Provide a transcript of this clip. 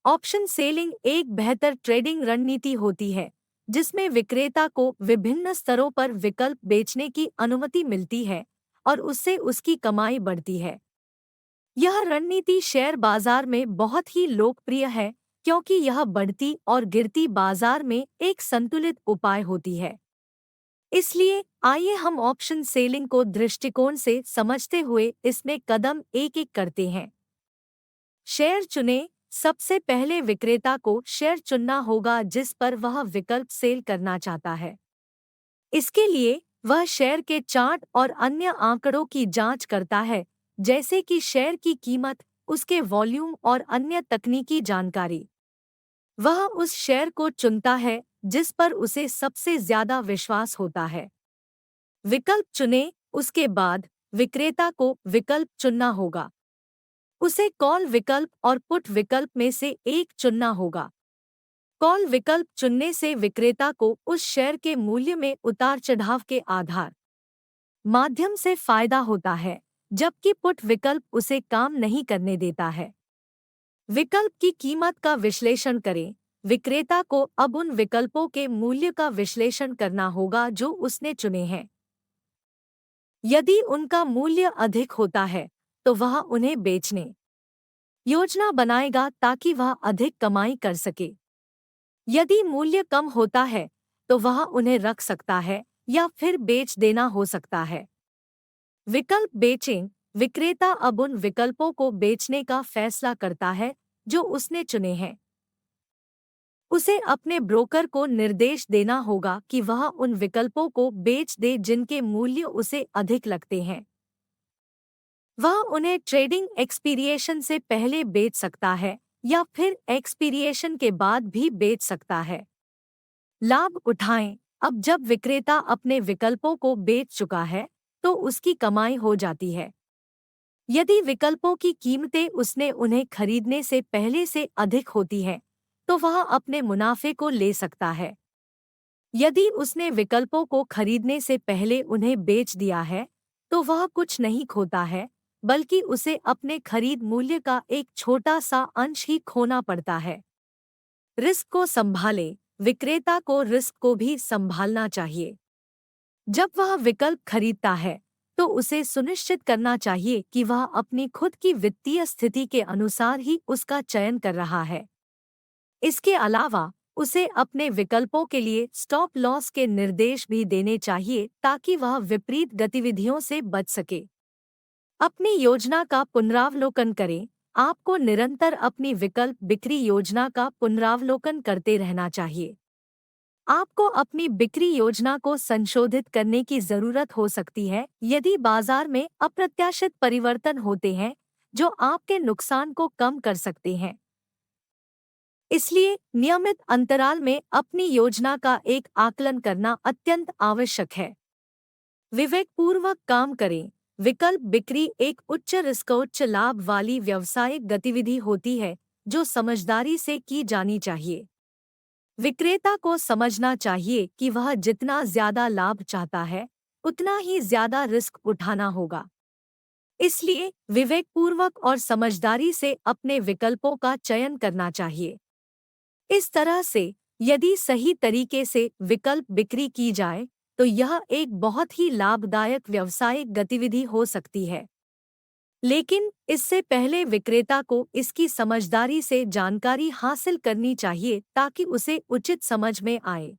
Option selling एक बेहतर trading रणनीति होती है जिसमें विक्रेता को विभिन्न स्तरों पर विकल्प बेचने की अनुमति मिलती है और उससे उसकी कमाई बढ़ती है। यह रणनीति शेयर बाजार में बहुत ही लोकप्रिय है क्योंकि यह बढ़ती और गिरती बाजार में एक संतुलित उपाय होती है। इसलिए आइए हम ऑप्शन सेलिंग को दृष्टिकोण से समझते हुए इसमें कदम एक एक करते हैं। शेयर चुनें। सबसे पहले विक्रेता को शेयर चुनना होगा जिस पर वह विकल्प सेल करना चाहता है। इसके लिए वह शेयर के चार्ट और अन्य आंकड़ों की जांच करता है, जैसे कि शेयर की कीमत, उसके वॉल्यूम और अन्य तकनीकी जानकारी। वह उस शेयर को चुनता है जिस पर उसे सबसे ज्यादा विश्वास होता है। विकल्प चुनें। उसके बाद विक्रेता को विकल्प चुनना होगा। उसे कॉल विकल्प और पुट विकल्प में से एक चुनना होगा। कॉल विकल्प चुनने से विक्रेता को उस शेयर के मूल्य में उतार चढ़ाव के आधार माध्यम से फायदा होता है, जबकि पुट विकल्प उसे काम नहीं करने देता है। विकल्प की कीमत का विश्लेषण करें। विक्रेता को अब उन विकल्पों के मूल्य का विश्लेषण करना होगा जो उसने चुने हैं। यदि उनका मूल्य अधिक होता है तो वह उन्हें बेचने योजना बनाएगा ताकि वह अधिक कमाई कर सके। यदि मूल्य कम होता है तो वह उन्हें रख सकता है या फिर बेच देना हो सकता है। विकल्प बेचें। विक्रेता अब उन विकल्पों को बेचने का फैसला करता है जो उसने चुने हैं। उसे अपने ब्रोकर को निर्देश देना होगा कि वह उन विकल्पों को बेच दे जिनके मूल्य उसे अधिक लगते हैं। वह उन्हें ट्रेडिंग एक्सपीरिएशन से पहले बेच सकता है या फिर एक्सपीरिएशन के बाद भी बेच सकता है। लाभ उठाएं। अब जब विक्रेता अपने विकल्पों को बेच चुका है तो उसकी कमाई हो जाती है। यदि विकल्पों की कीमतें उसने उन्हें खरीदने से पहले से अधिक होती हैं, तो वह अपने मुनाफे को ले सकता है। यदि उसने विकल्पों को खरीदने से पहले उन्हें बेच दिया है, तो वह कुछ नहीं खोता है, बल्कि उसे अपने खरीद मूल्य का एक छोटा सा अंश ही खोना पड़ता है। रिस्क को संभालें। विक्रेता को रिस्क को भी संभालना चाहिए। जब वह विकल्प खरीदता है तो उसे सुनिश्चित करना चाहिए कि वह अपनी खुद की वित्तीय स्थिति के अनुसार ही उसका चयन कर रहा है। इसके अलावा उसे अपने विकल्पों के लिए स्टॉप लॉस के निर्देश भी देने चाहिए ताकि वह विपरीत गतिविधियों से बच सके। अपनी योजना का पुनरावलोकन करें। आपको निरंतर अपनी विकल्प बिक्री योजना का पुनरावलोकन करते रहना चाहिए। आपको अपनी बिक्री योजना को संशोधित करने की जरूरत हो सकती है यदि बाजार में अप्रत्याशित परिवर्तन होते हैं जो आपके नुकसान को कम कर सकते हैं। इसलिए नियमित अंतराल में अपनी योजना का एक आकलन करना अत्यंत आवश्यक है। विवेकपूर्वक काम करें। विकल्प बिक्री एक उच्च रिस्क उच्च लाभ वाली व्यावसायिक गतिविधि होती है जो समझदारी से की जानी चाहिए। विक्रेता को समझना चाहिए कि वह जितना ज्यादा लाभ चाहता है उतना ही ज्यादा रिस्क उठाना होगा। इसलिए विवेकपूर्वक और समझदारी से अपने विकल्पों का चयन करना चाहिए। इस तरह से यदि सही तरीके से विकल्प बिक्री की जाए तो यह एक बहुत ही लाभदायक व्यावसायिक गतिविधि हो सकती है। लेकिन इससे पहले विक्रेता को इसकी समझदारी से जानकारी हासिल करनी चाहिए ताकि उसे उचित समझ में आए।